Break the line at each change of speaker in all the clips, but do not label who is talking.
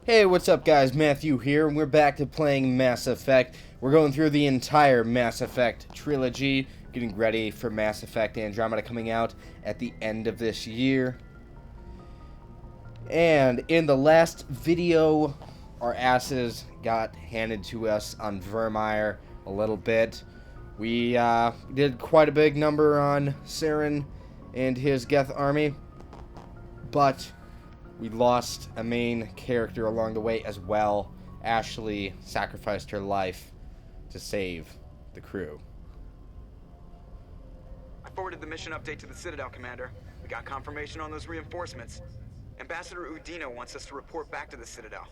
Hey, what's up guys? Matthew here, and we're back to playing Mass Effect. We're going through the entire Mass Effect trilogy, getting ready for Mass Effect Andromeda coming out at the end of this year. And in the last video, our asses got handed to us on Vermeer a little bit. We did quite a big number on Saren and his Geth army, but we lost a main character along the way as well. Ashley sacrificed her life to save the crew.
I forwarded the mission update to the Citadel, Commander. We got confirmation on those reinforcements. Ambassador Udina wants us to report back to the Citadel.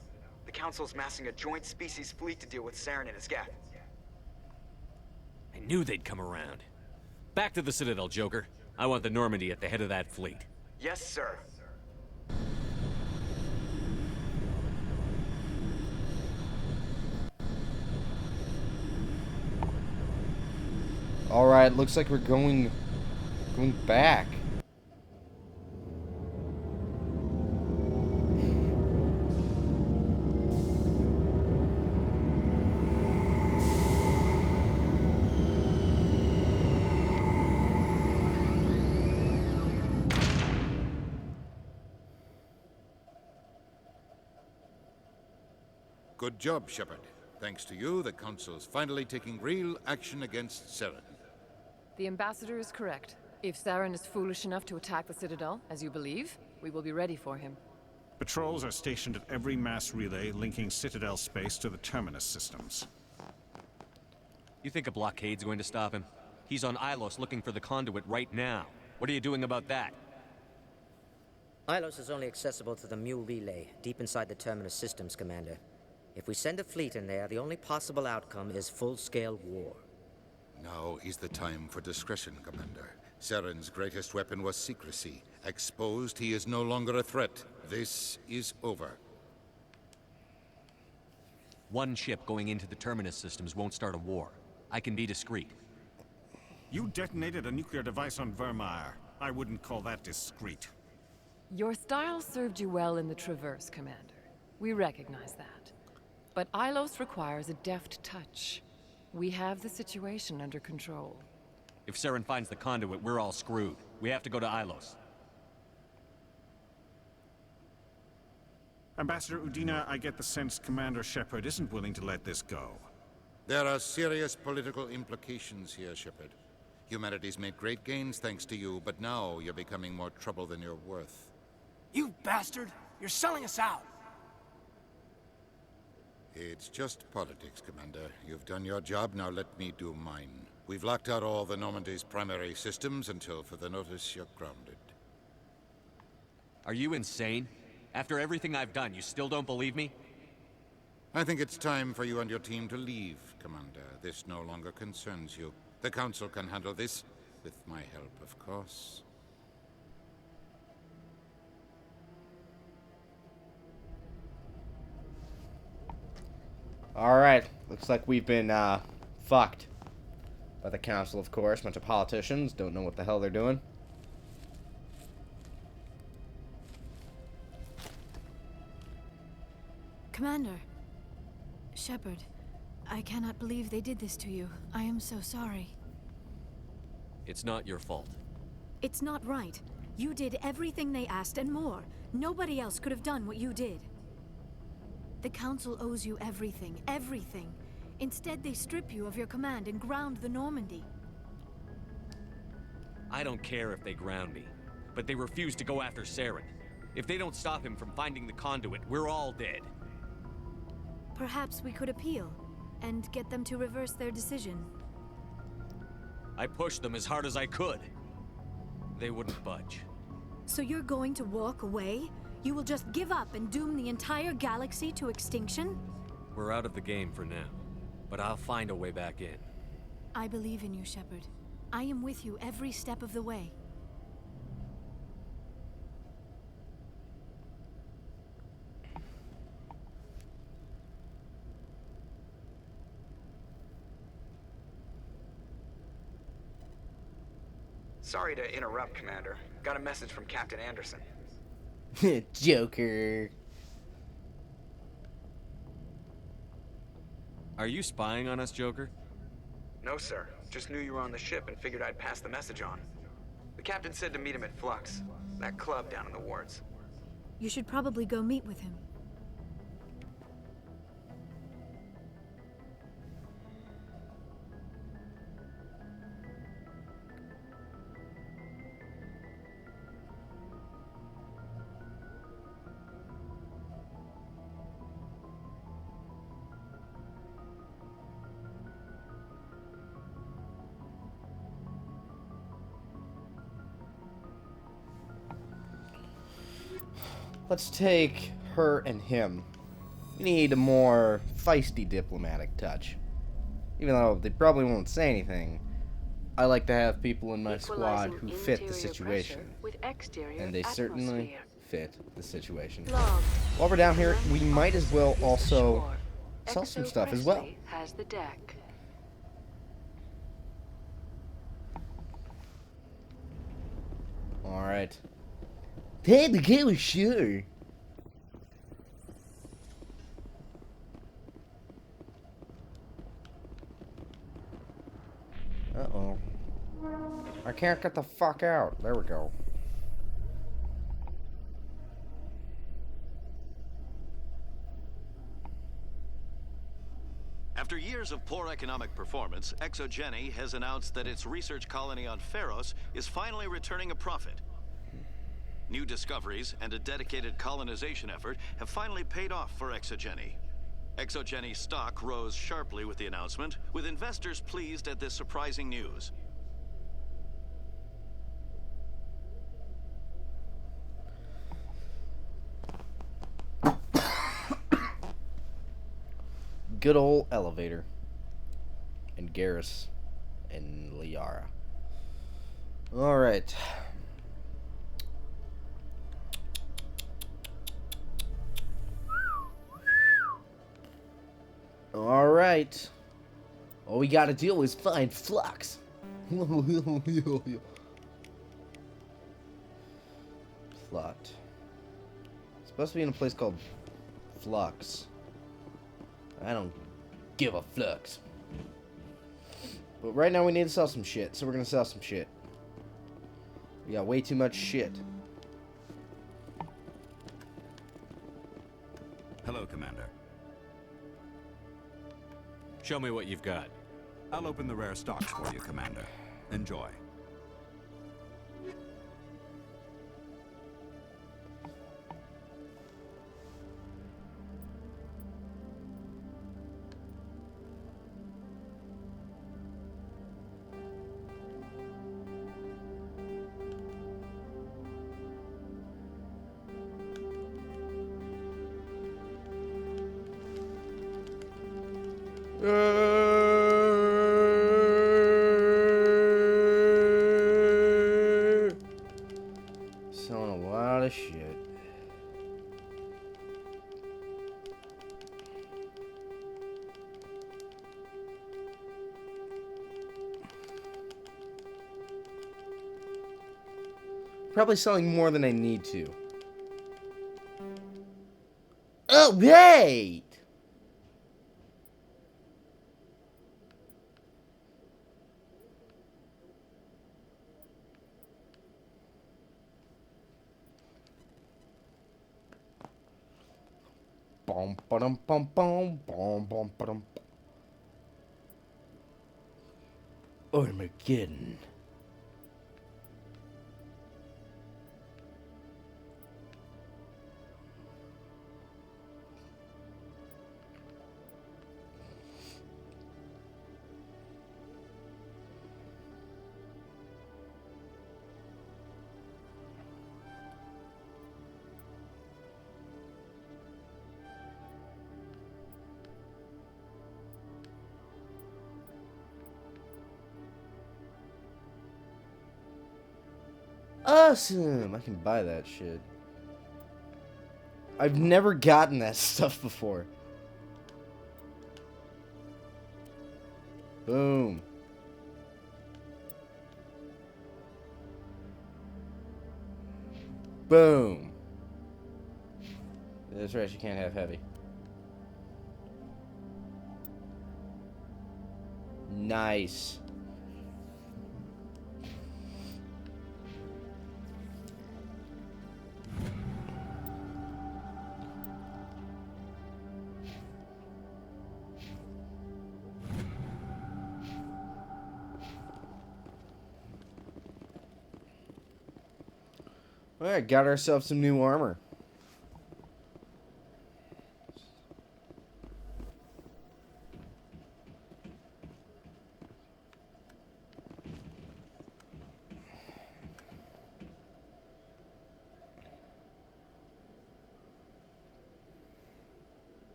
The Council's massing a joint species fleet to deal with Saren and his Geth.
I knew they'd come around. Back to the Citadel, Joker. I want the Normandy at the head of that fleet.
Yes, sir.
Alright, looks like we're going back.
Good job, Shepard. Thanks to you, the Council's finally taking real action against Saren.
The Ambassador is correct. If Saren is foolish enough to attack the Citadel, as you believe, we will be ready for him.
Patrols are stationed at every mass relay linking Citadel space to the Terminus systems.
You think a blockade's going to stop him? He's on Ilos looking for the conduit right now. What are you doing about that?
Ilos is only accessible to the Mu relay, deep inside the Terminus systems, Commander. If we send a fleet in there, the only possible outcome is full-scale war.
Now is the time for discretion, Commander. Saren's greatest weapon was secrecy. Exposed, he is no longer a threat. This is over.
One ship going into the Terminus systems won't start a war. I can be discreet.
You detonated a nuclear device on Vermeer. I wouldn't call that discreet.
Your style served you well in the Traverse, Commander. We recognize that. But Ilos requires a deft touch. We have the situation under control.
If Saren finds the conduit, we're all screwed. We have to go to Ilos.
Ambassador Udina, I get the sense Commander Shepard isn't willing to let this go.
There are serious political implications here, Shepard. Humanity's made great gains thanks to you, but now you're becoming more trouble than you're worth.
You bastard! You're selling us out!
It's just politics, Commander. You've done your job, now let me do mine. We've locked out all the Normandy's primary systems until further notice you're grounded.
Are you insane? After everything I've done, you still don't believe me?
I think it's time for you and your team to leave, Commander. This no longer concerns you. The Council can handle this, with my help, of course.
Alright, looks like we've been fucked by the Council, of course. Bunch of politicians, don't know what the hell they're doing.
Commander. Shepard, I cannot believe they did this to you. I am so sorry.
It's not your fault.
It's not right. You did everything they asked and more. Nobody else could have done what you did. The Council owes you everything, everything. Instead, they strip you of your command and ground the Normandy.
I don't care if they ground me, but they refuse to go after Saren. If they don't stop him from finding the conduit, we're all dead.
Perhaps we could appeal, and get them to reverse their decision.
I pushed them as hard as I could. They wouldn't budge.
So you're going to walk away? You will just give up and doom the entire galaxy to extinction?
We're out of the game for now, but I'll find a way back in.
I believe in you, Shepard. I am with you every step of the way.
Sorry to interrupt, Commander. Got a message from Captain Anderson.
Joker.
Are you spying on us, Joker?
No, sir. Just knew you were on the ship and figured I'd pass the message on. The captain said to meet him at Flux, that club down in the wards.
You should probably go meet with him.
Let's take her and him. We need a more feisty diplomatic touch. Even though they probably won't say anything, I like to have people in my squad who fit the situation. And they certainly fit the situation. While we're down here, we might as well also sell some stuff as well.
Has the deck.
Alright. Hey, the game was sure. Uh-oh. I can't get the fuck out. There we go.
After years of poor economic performance, ExoGeni has announced that its research colony on Pharos is finally returning a profit. New discoveries and a dedicated colonization effort have finally paid off for ExoGeni. ExoGeni's stock rose sharply with the announcement, with investors pleased at this surprising news.
Good old elevator. And Garrus and Liara. Alright. Alright. All we gotta do is find Flux. Plot. It's supposed to be in a place called Flux. I don't give a flux. But right now we need to sell some shit, so we're gonna sell some shit. We got way too much shit.
Hello, Commander.
Show me what you've got.
I'll open the rare stocks for you, Commander. Enjoy.
Selling a lot of shit. Probably selling more than I need to. Oh, wait! Bum bum bum bum bum bum bum. Armageddon. Awesome! I can buy that shit. I've never gotten that stuff before. Boom. Boom. That's right, you can't have heavy. Nice. Alright, got ourselves some new armor.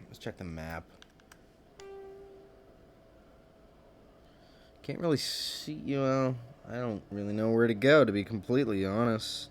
Let's check the map. Can't really see, well, I don't really know where to go, to be completely honest.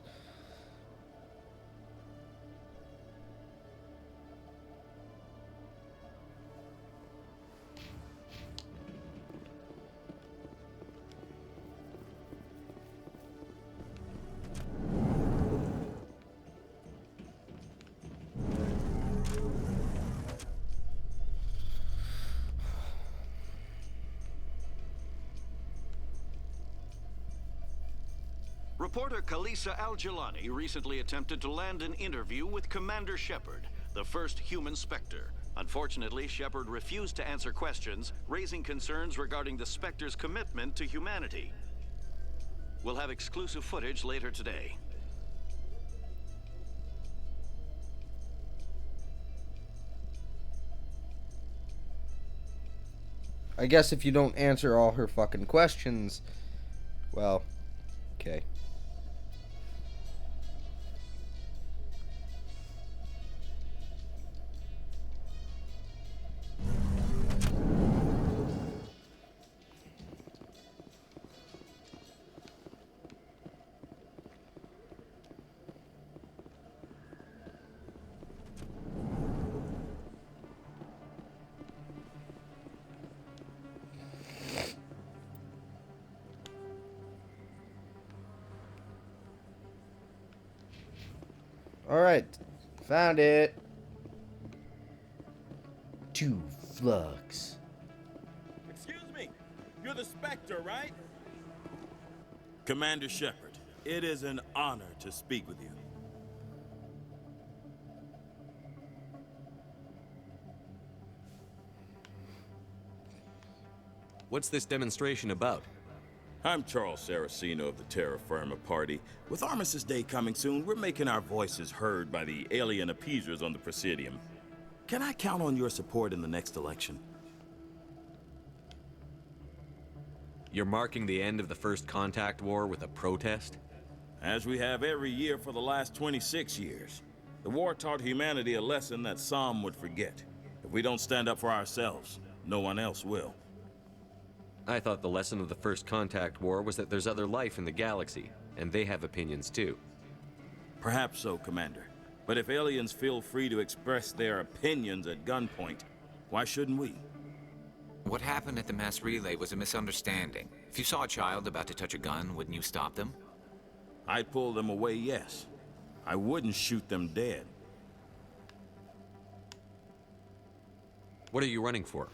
Reporter Kalisa Al-Jilani recently attempted to land an interview with Commander Shepard, the first human Spectre. Unfortunately, Shepard refused to answer questions, raising concerns regarding the Spectre's commitment to humanity. We'll have exclusive footage later today.
I guess if you don't answer all her fucking questions, well, okay. Alright, found it. 2 flux.
Excuse me, you're the Spectre, right? Commander Shepard, it is an honor to speak with you.
What's this demonstration about?
I'm Charles Saraceno of the Terra Firma Party. With Armistice Day coming soon, we're making our voices heard by the alien appeasers on the Presidium. Can I count on your support in the next election?
You're marking the end of the First Contact War with a protest?
As we have every year for the last 26 years. The war taught humanity a lesson that some would forget. If we don't stand up for ourselves, no one else will.
I thought the lesson of the First Contact War was that there's other life in the galaxy, and they have opinions too.
Perhaps so, Commander. But if aliens feel free to express their opinions at gunpoint, why shouldn't we?
What happened at the mass relay was a misunderstanding. If you saw a child about to touch a gun, wouldn't you stop them?
I'd pull them away, yes. I wouldn't shoot them dead.
What are you running for?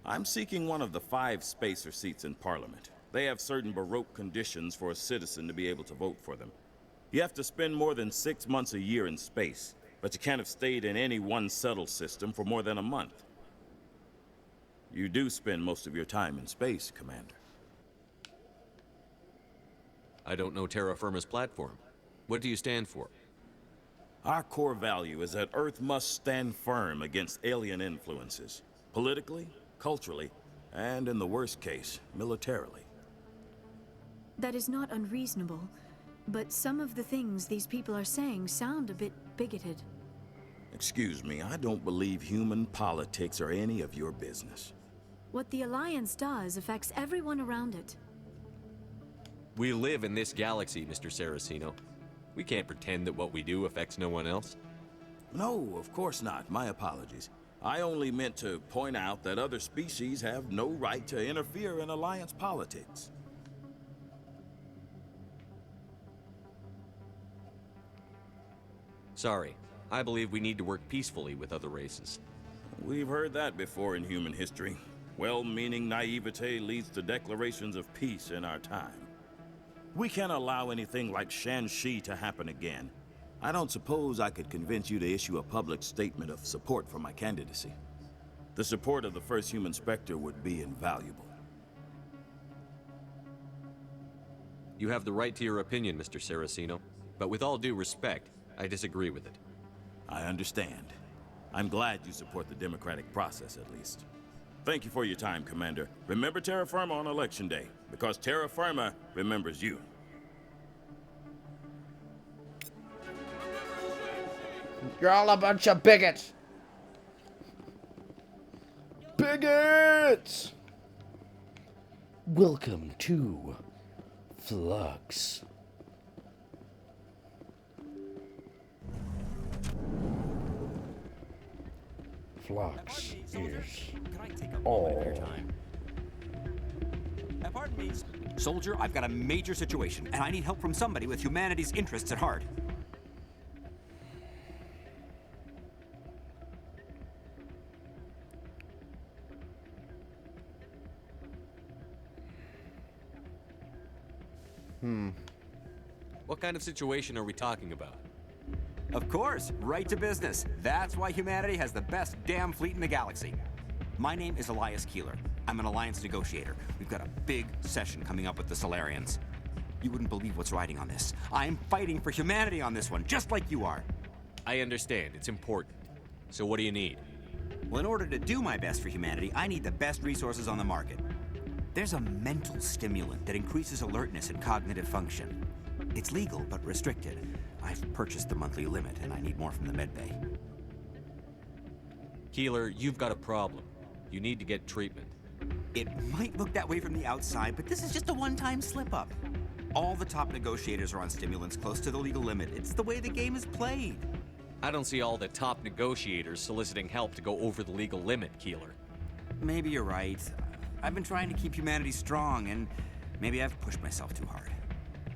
I'm seeking one of the 5 spacer seats in Parliament. They have certain Baroque conditions for a citizen to be able to vote for them. You have to spend more than 6 months a year in space, but you can't have stayed in any one settled system for more than a month. You do spend most of your time in space, Commander.
I don't know Terra Firma's platform. What do you stand for?
Our core value is that Earth must stand firm against alien influences. Politically, culturally, and in the worst case, militarily.
That is not unreasonable, but some of the things these people are saying sound a bit bigoted.
Excuse me, I don't believe human politics are any of your business.
What the Alliance does affects everyone around it.
We live in this galaxy, Mr. Saraceno. We can't pretend that what we do affects no one else.
No, of course not. My apologies. I only meant to point out that other species have no right to interfere in Alliance politics.
Sorry, I believe we need to work peacefully with other races.
We've heard that before in human history. Well-meaning naivete leads to declarations of peace in our time. We can't allow anything like Shanxi to happen again. I don't suppose I could convince you to issue a public statement of support for my candidacy. The support of the first human Spectre would be invaluable.
You have the right to your opinion, Mr. Saraceno, but with all due respect, I disagree with it.
I understand. I'm glad you support the democratic process, at least. Thank you for your time, Commander. Remember Terra Firma on Election Day, because Terra Firma remembers you.
You're all a bunch of bigots! Bigots! Welcome to Flux. Flux is all.
Pardon me. Soldier, I've got a major situation, and I need help from somebody with humanity's interests at heart.
What kind of situation are we talking about?
Of course, right to business. That's why humanity has the best damn fleet in the galaxy. My name is Elias Keeler. I'm an alliance negotiator. We've got a big session coming up with the Solarians. You wouldn't believe what's riding on this. I'm fighting for humanity on this one, just like you are.
I understand. It's important. So what do you need?
Well, in order to do my best for humanity, I need the best resources on the market. There's a mental stimulant that increases alertness and cognitive function. It's legal, but restricted. I've purchased the monthly limit, and I need more from the medbay.
Keeler, you've got a problem. You need to get treatment.
It might look that way from the outside, but this is just a one-time slip-up. All the top negotiators are on stimulants close to the legal limit. It's the way the game is played.
I don't see all the top negotiators soliciting help to go over the legal limit, Keeler.
Maybe you're right. I've been trying to keep humanity strong, and maybe I've pushed myself too hard.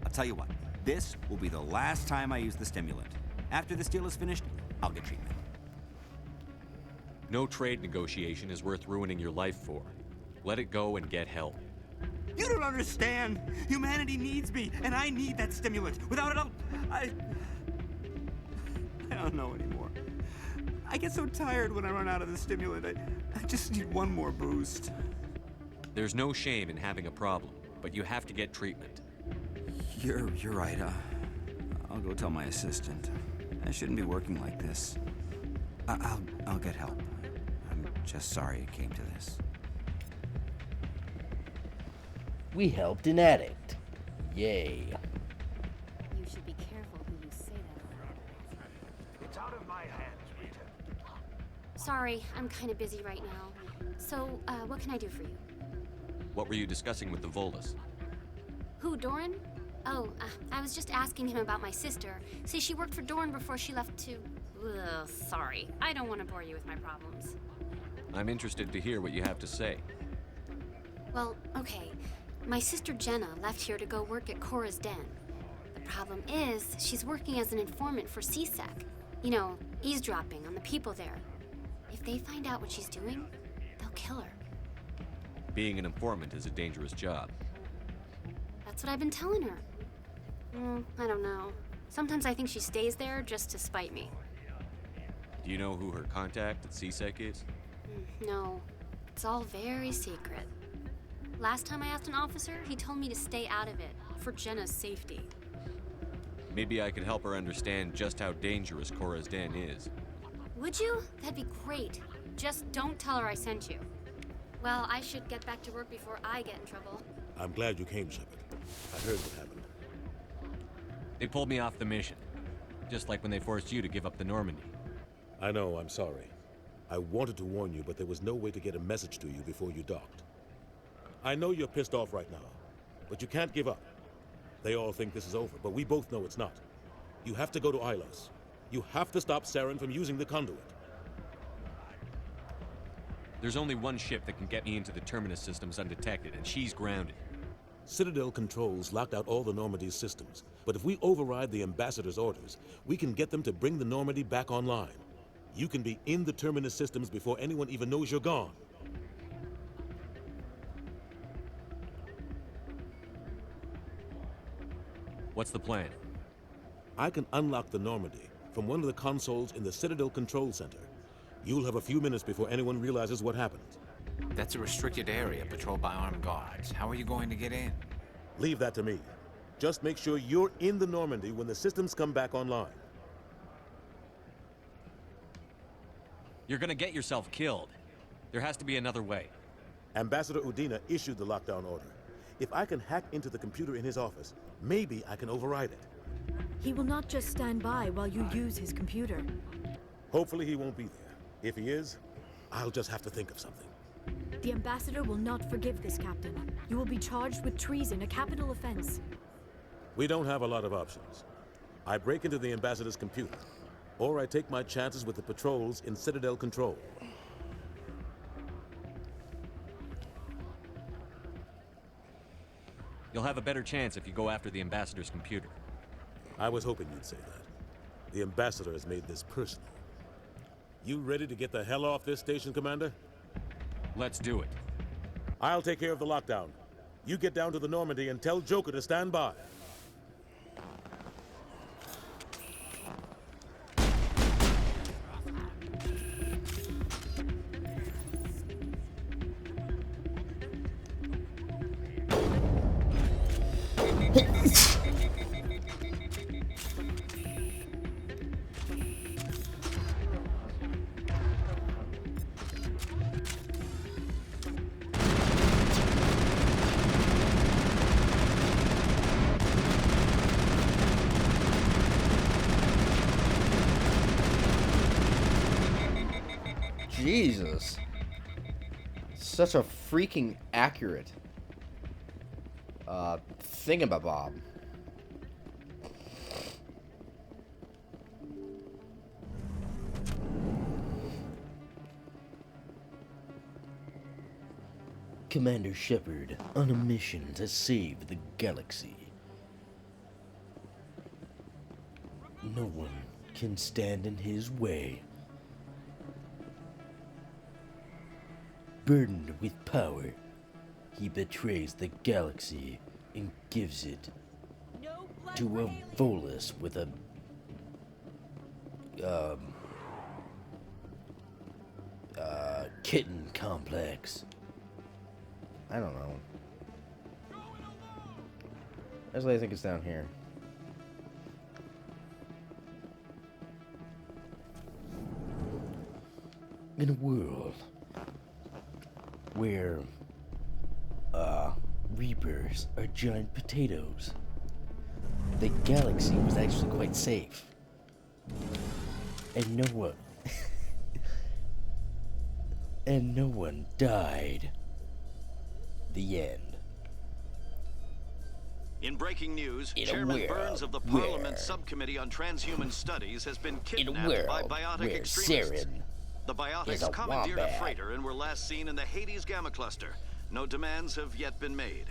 I'll tell you what, this will be the last time I use the stimulant. After this deal is finished, I'll get treatment.
No trade negotiation is worth ruining your life for. Let it go and get help.
You don't understand! Humanity needs me, and I need that stimulant. Without it, I don't know anymore. I get so tired when I run out of the stimulant. I just need one more boost.
There's no shame in having a problem, but you have to get treatment.
You're right. I'll go tell my assistant. I shouldn't be working like this. I'll get help. I'm just sorry it came to this.
We helped an addict. Yay.
You should be careful who you say that around.
It's out of my hands, Rita.
Sorry, I'm kind of busy right now. So, what can I do for you?
What were you discussing with the Volus?
Who, Doran? Oh, I was just asking him about my sister. See, she worked for Doran before she left to... Ugh, sorry. I don't want to bore you with my problems.
I'm interested to hear what you have to say.
Well, okay. My sister Jenna left here to go work at Cora's Den. The problem is, she's working as an informant for CSEC. You know, eavesdropping on the people there. If they find out what she's doing, they'll kill her.
Being an informant is a dangerous job.
That's what I've been telling her. I don't know. Sometimes I think she stays there just to spite me.
Do you know who her contact at CSEC is?
No. It's all very secret. Last time I asked an officer, he told me to stay out of it, for Jenna's safety.
Maybe I could help her understand just how dangerous Cora's Den is.
Would you? That'd be great. Just don't tell her I sent you. Well, I should get back to work before I get in trouble.
I'm glad you came, Shepard. I heard what happened.
They pulled me off the mission. Just like when they forced you to give up the Normandy.
I know, I'm sorry. I wanted to warn you, but there was no way to get a message to you before you docked. I know you're pissed off right now, but you can't give up. They all think this is over, but we both know it's not. You have to go to Ilos. You have to stop Saren from using the conduit.
There's only one ship that can get me into the Terminus systems undetected, and she's grounded.
Citadel controls locked out all the Normandy's systems. But if we override the ambassador's orders, we can get them to bring the Normandy back online. You can be in the Terminus systems before anyone even knows you're gone.
What's the plan?
I can unlock the Normandy from one of the consoles in the Citadel Control Center. You'll have a few minutes before anyone realizes what happened.
That's a restricted area patrolled by armed guards. How are you going to get in?
Leave that to me. Just make sure you're in the Normandy when the systems come back online.
You're gonna get yourself killed. There has to be another way.
Ambassador Udina issued the lockdown order. If I can hack into the computer in his office, maybe I can override it.
He will not just stand by while you use his computer.
Hopefully he won't be there. If he is, I'll just have to think of something.
The ambassador will not forgive this, Captain. You will be charged with treason, a capital offense.
We don't have a lot of options. I break into the ambassador's computer, or I take my chances with the patrols in Citadel Control.
You'll have a better chance if you go after the ambassador's computer.
I was hoping you'd say that. The ambassador has made this personal. You ready to get the hell off this station, Commander?
Let's do it.
I'll take care of the lockdown. You get down to the Normandy and tell Joker to stand by.
Jesus. Such a freaking accurate thingamabob. Commander Shepard on a mission to save the galaxy. No one can stand in his way. Burdened with power, he betrays the galaxy and gives it to a Volus with a kitten complex. I don't know. Actually, I think it's down here. In a world where Reapers are giant potatoes, the galaxy was actually quite safe. And no one died. The end.
In breaking news, Chairman Burns of the Parliament Subcommittee on Transhuman Studies has been kidnapped by biotic extremists. The biotics commandeered a freighter and were last seen in the Hades Gamma Cluster. No demands have yet been made.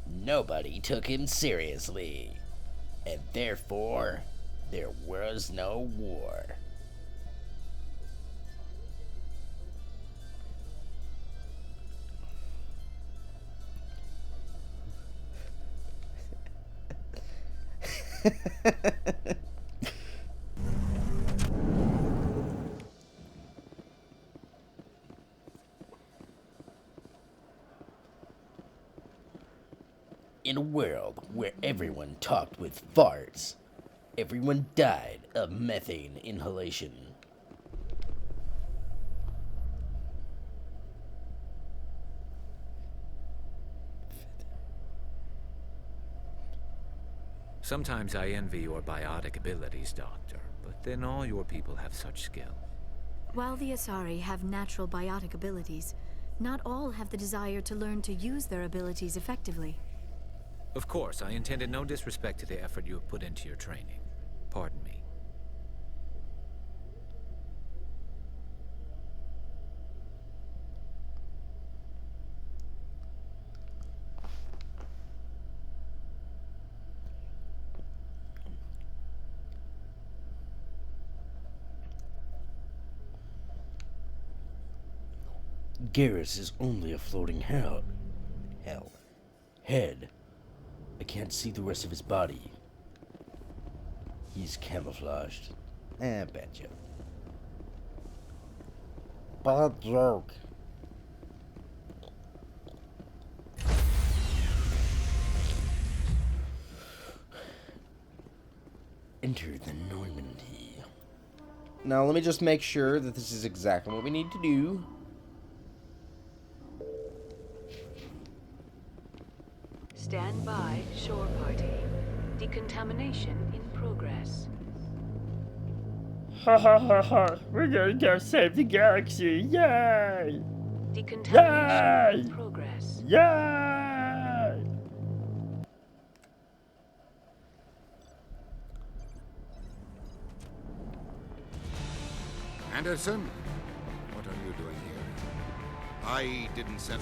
Nobody took him seriously, and therefore, there was no war. In a world where everyone talked with farts, everyone died of methane inhalation.
Sometimes I envy your biotic abilities, Doctor, but then all your people have such skill.
While the Asari have natural biotic abilities, not all have the desire to learn to use their abilities effectively.
Of course, I intended no disrespect to the effort you have put into your training. Pardon me.
Garrus is only a floating head. I can't see the rest of his body. He's camouflaged. Betcha. Bad joke. Enter the Normandy. Now let me just make sure that this is exactly what we need to do.
Stand by, shore party. Decontamination in progress.
Ha ha ha ha! We're gonna go save the galaxy! Yay!
Decontamination
Yay!
in progress.
Yay!
Anderson, what are you doing here? I didn't send...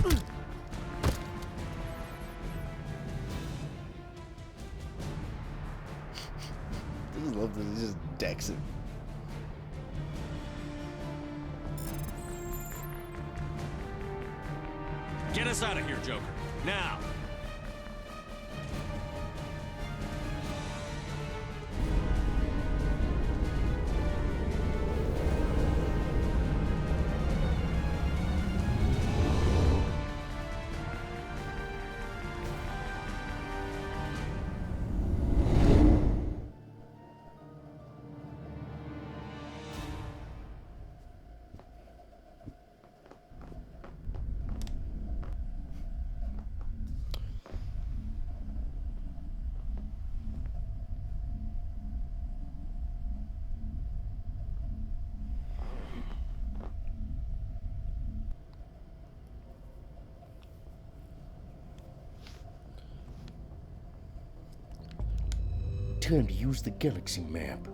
I just love that he just decks it.
Get us out of here, Joker. Now!
Time to use the galaxy map.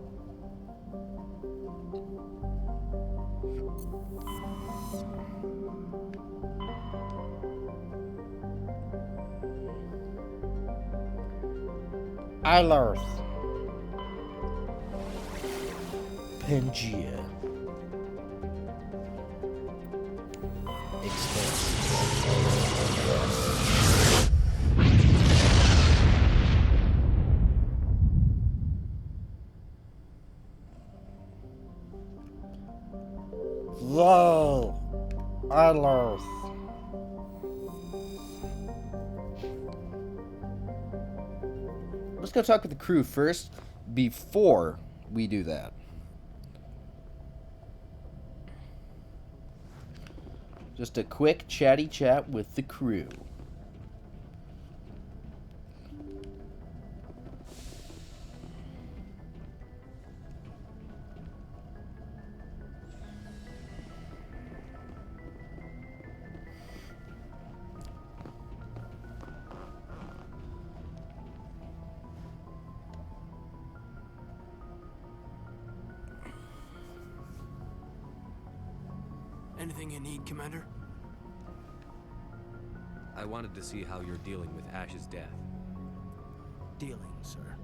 Ilarth. Pangea. Yay! Ilarth. Let's go talk with the crew first before we do that. Just a quick chatty chat with the crew.
Anything you need, Commander?
I wanted to see how you're dealing with Ash's death.
Dealing, sir.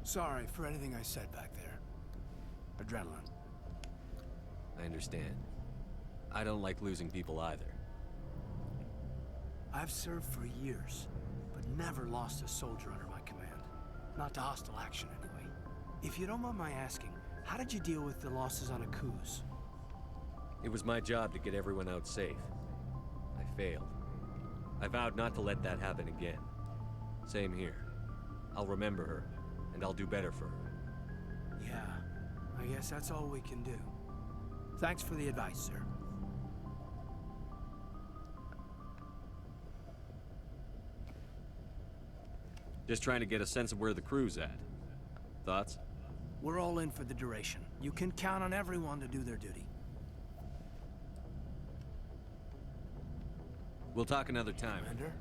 Sorry for anything I said back there. Adrenaline.
I understand. I don't like losing people either.
I've served for years, but never lost a soldier under my command. Not to hostile action, anyway. If you don't mind my asking, how did you deal with the losses on Akuz?
It was my job to get everyone out safe. I failed. I vowed not to let that happen again. Same here. I'll remember her, and I'll do better for her.
Yeah, I guess that's all we can do. Thanks for the advice, sir.
Just trying to get a sense of where the crew's at. Thoughts?
We're all in for the duration. You can count on everyone to do their duty.
We'll talk another time.
Commander?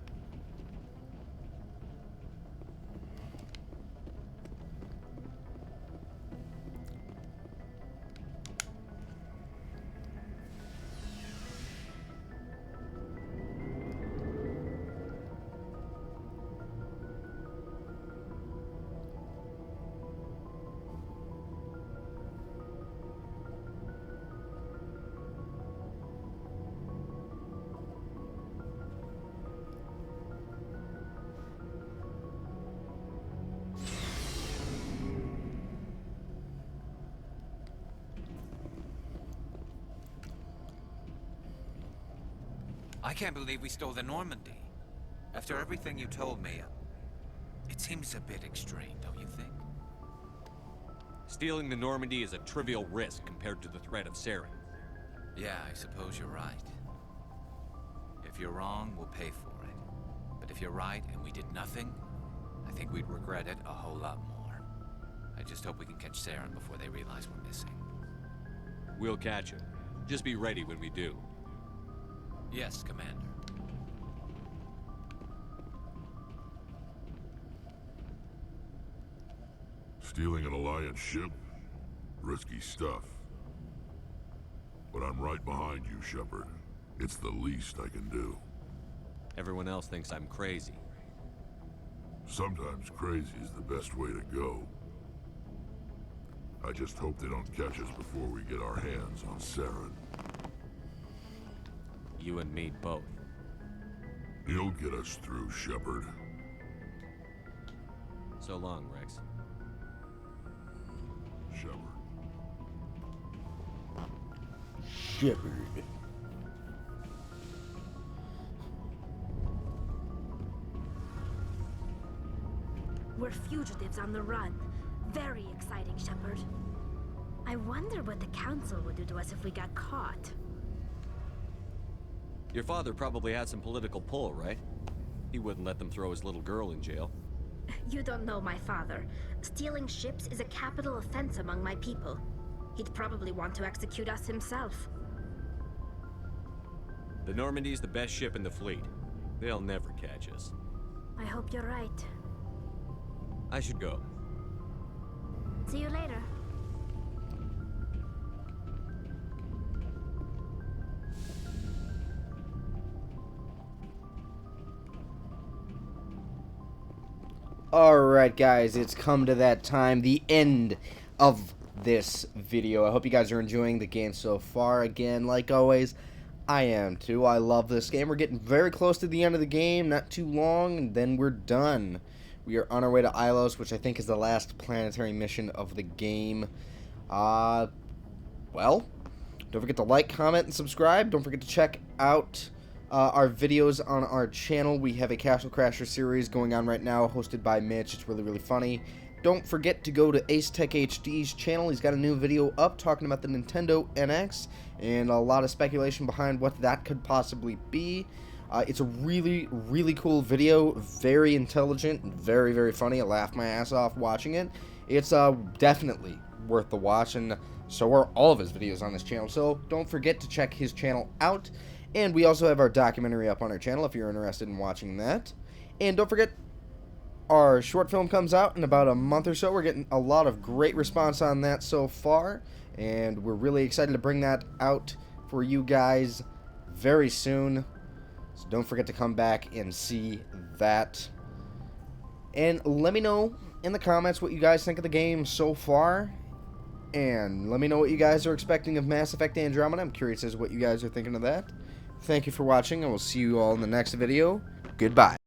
I can't believe we stole the Normandy. After everything you told me, it seems a bit extreme, don't you think?
Stealing the Normandy is a trivial risk compared to the threat of Saren.
Yeah, I suppose you're right. If you're wrong, we'll pay for it. But if you're right and we did nothing, I think we'd regret it a whole lot more. I just hope we can catch Saren before they realize we're missing.
We'll catch him. Just be ready when we do.
Yes, Commander.
Stealing an Alliance ship? Risky stuff. But I'm right behind you, Shepard. It's the least I can do.
Everyone else thinks I'm crazy.
Sometimes crazy is the best way to go. I just hope they don't catch us before we get our hands on Saren.
You and me both.
He'll get us through, Shepard.
So long, Rex.
Shepard.
Shepard.
We're fugitives on the run. Very exciting, Shepard. I wonder what the Council would do to us if we got caught.
Your father probably had some political pull, right? He wouldn't let them throw his little girl in jail.
You don't know my father. Stealing ships is a capital offense among my people. He'd probably want to execute us himself.
The Normandy's the best ship in the fleet. They'll never catch us.
I hope you're right.
I should go.
See you later.
Alright guys, it's come to that time, the end of this video. I hope you guys are enjoying the game so far. Again, like always, I am too. I love this game. We're getting very close to the end of the game, not too long, and then we're done. We are on our way to Ilos, which I think is the last planetary mission of the game. Well, don't forget to like, comment, and subscribe. Don't forget to check out our videos on our channel. We have a Castle Crasher series going on right now, hosted by Mitch. It's really, really funny. Don't forget to go to Ace Tech HD's channel. He's got a new video up talking about the Nintendo NX and a lot of speculation behind what that could possibly be. It's a really, really cool video, very intelligent, and very, very funny. I laughed my ass off watching it. It's definitely worth the watch, and so are all of his videos on this channel, so don't forget to check his channel out. And we also have our documentary up on our channel if you're interested in watching that. And don't forget, our short film comes out in about a month or so. We're getting a lot of great response on that so far, and we're really excited to bring that out for you guys very soon. So don't forget to come back and see that. And let me know in the comments what you guys think of the game so far. And let me know what you guys are expecting of Mass Effect Andromeda. I'm curious as to what you guys are thinking of that. Thank you for watching, and we'll see you all in the next video. Goodbye.